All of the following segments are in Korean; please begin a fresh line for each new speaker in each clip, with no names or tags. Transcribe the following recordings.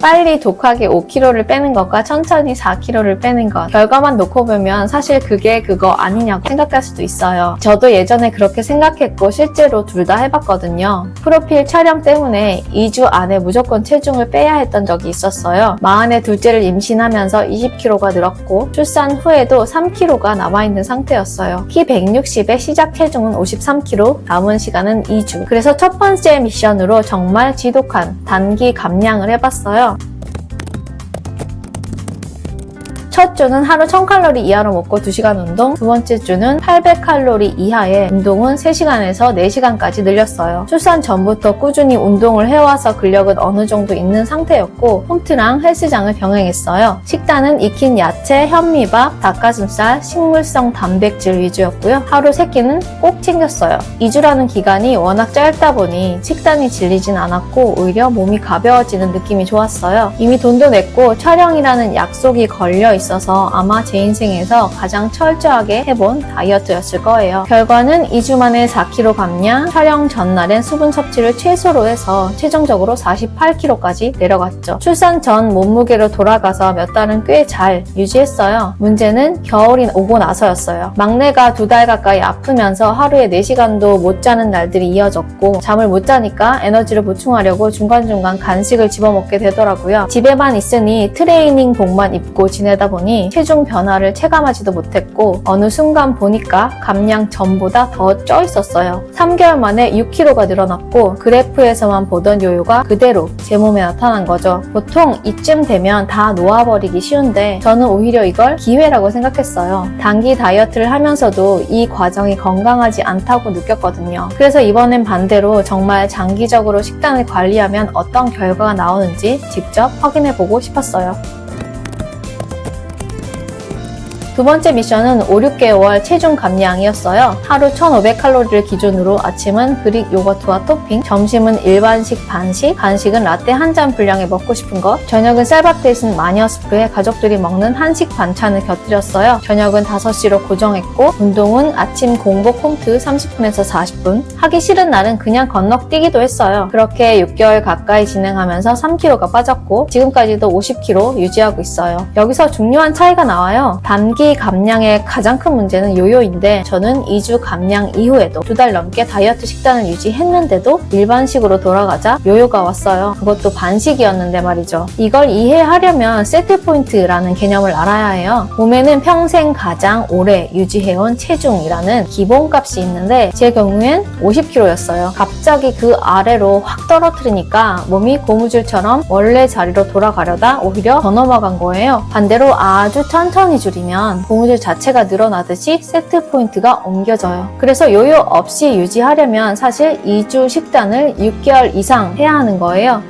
빨리 독하게 5kg를 빼는 것과 천천히 4kg를 빼는 것, 결과만 놓고 보면 사실 그게 그거 아니냐고 생각할 수도 있어요. 저도 예전에 그렇게 생각했고 실제로 둘 다 해봤거든요. 프로필 촬영 때문에 2주 안에 무조건 체중을 빼야 했던 적이 있었어요. 마흔에 둘째를 임신하면서 20kg가 늘었고 출산 후에도 3kg가 남아있는 상태였어요. 키 160에 시작 체중은 53kg, 남은 시간은 2주. 그래서 첫 번째 미션으로 정말 지독한 단기 감량을 해봤어요. 첫 주는 하루 1000칼로리 이하로 먹고 2시간 운동, 두 번째 주는 800칼로리 이하의 운동은 3시간에서 4시간까지 늘렸어요. 출산 전부터 꾸준히 운동을 해와서 근력은 어느 정도 있는 상태였고 홈트랑 헬스장을 병행했어요. 식단은 익힌 야채, 현미밥, 닭가슴살, 식물성 단백질 위주였고요. 하루 3끼는 꼭 챙겼어요. 2주라는 기간이 워낙 짧다 보니 식단이 질리진 않았고 오히려 몸이 가벼워지는 느낌이 좋았어요. 이미 돈도 냈고 촬영이라는 약속이 걸려 있어서 아마 제 인생에서 가장 철저하게 해본 다이어트였을 거예요. 결과는 2주 만에 4kg 감량, 촬영 전날엔 수분 섭취를 최소로 해서 최종적으로 48kg까지 내려갔죠. 출산 전 몸무게로 돌아가서 몇 달은 꽤 잘 유지했어요. 문제는 겨울이 오고 나서였어요. 막내가 2달 가까이 아프면서 하루에 4시간도 못 자는 날들이 이어졌고 잠을 못 자니까 에너지를 보충하려고 중간중간 간식을 집어먹게 되더라고요. 집에만 있으니 트레이닝복만 입고 지내다 보니 체중 변화를 체감하지도 못했고 어느 순간 보니까 감량 전보다 더 쪄 있었어요. 3개월 만에 6kg가 늘어났고 그래프에서만 보던 요요가 그대로 제 몸에 나타난 거죠. 보통 이쯤 되면 다 놓아버리기 쉬운데 저는 오히려 이걸 기회라고 생각했어요. 단기 다이어트를 하면서도 이 과정이 건강하지 않다고 느꼈거든요. 그래서 이번엔 반대로 정말 장기적으로 식단을 관리하면 어떤 결과가 나오는지 직접 확인해보고 싶었어요. 두 번째 미션은 5, 6개월 체중 감량이었어요. 하루 1500칼로리를 기준으로 아침은 그릭 요거트와 토핑, 점심은 일반식 반식, 간식은 라떼 한 잔 분량에 먹고 싶은 것, 저녁은 쌀밥 대신 마녀 스프에 가족들이 먹는 한식 반찬을 곁들였어요. 저녁은 5시로 고정했고 운동은 아침 공복 홈트 30분에서 40분, 하기 싫은 날은 그냥 건너뛰기도 했어요. 그렇게 6개월 가까이 진행하면서 3kg가 빠졌고 지금까지도 50kg 유지하고 있어요. 여기서 중요한 차이가 나와요. 단기 감량의 가장 큰 문제는 요요인데 저는 2주 감량 이후에도 2달 넘게 다이어트 식단을 유지했는데도 일반식으로 돌아가자 요요가 왔어요. 그것도 반식이었는데 말이죠. 이걸 이해하려면 세트포인트라는 개념을 알아야 해요. 몸에는 평생 가장 오래 유지해온 체중이라는 기본값이 있는데 제 경우엔 50kg였어요. 갑자기 그 아래로 확 떨어뜨리니까 몸이 고무줄처럼 원래 자리로 돌아가려다 오히려 더 넘어간 거예요. 반대로 아주 천천히 줄이면 고무줄 자체가 늘어나듯이 세트 포인트가 옮겨져요. 그래서 요요 없이 유지하려면 사실 2주 식단을 6개월 이상 해야 하는 거예요.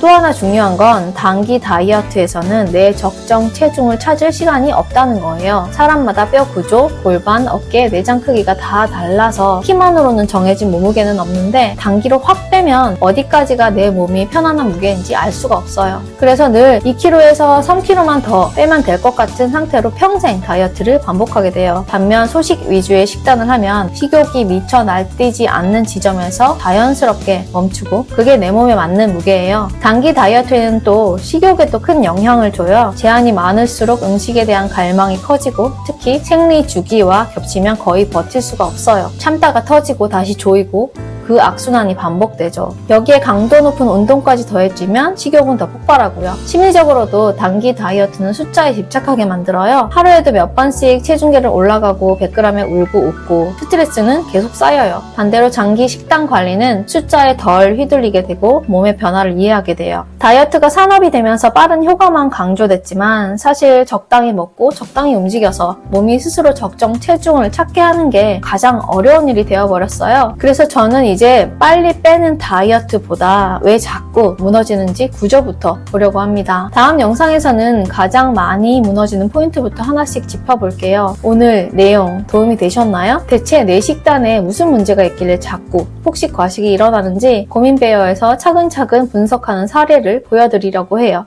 또 하나 중요한 건 단기 다이어트에서는 내 적정 체중을 찾을 시간이 없다는 거예요. 사람마다 뼈 구조, 골반, 어깨, 내장 크기가 다 달라서 키만으로는 정해진 몸무게는 없는데 단기로 확 빼면 어디까지가 내 몸이 편안한 무게인지 알 수가 없어요. 그래서 늘 2kg에서 3kg만 더 빼면 될 것 같은 상태로 평생 다이어트를 반복하게 돼요. 반면 소식 위주의 식단을 하면 식욕이 미쳐 날뛰지 않는 지점에서 자연스럽게 멈추고 그게 내 몸에 맞는 무게예요. 단기 다이어트에는 또 식욕에도 큰 영향을 줘요. 제한이 많을수록 음식에 대한 갈망이 커지고 특히 생리 주기와 겹치면 거의 버틸 수가 없어요. 참다가 터지고 다시 조이고 그 악순환이 반복되죠. 여기에 강도 높은 운동까지 더해지면 식욕은 더 폭발하고요. 심리적으로도 단기 다이어트는 숫자에 집착하게 만들어요. 하루에도 몇 번씩 체중계를 올라가고 100g에 울고 웃고 스트레스는 계속 쌓여요. 반대로 장기 식단 관리는 숫자에 덜 휘둘리게 되고 몸의 변화를 이해하게 돼요. 다이어트가 산업이 되면서 빠른 효과만 강조됐지만 사실 적당히 먹고 적당히 움직여서 몸이 스스로 적정 체중을 찾게 하는 게 가장 어려운 일이 되어버렸어요. 그래서 저는 이제 빨리 빼는 다이어트보다 왜 자꾸 무너지는지 구조부터 보려고 합니다. 다음 영상에서는 가장 많이 무너지는 포인트부터 하나씩 짚어볼게요. 오늘 내용 도움이 되셨나요? 대체 내 식단에 무슨 문제가 있길래 자꾸 폭식 과식이 일어나는지 고민베어에서 차근차근 분석하는 사례를 보여드리려고 해요.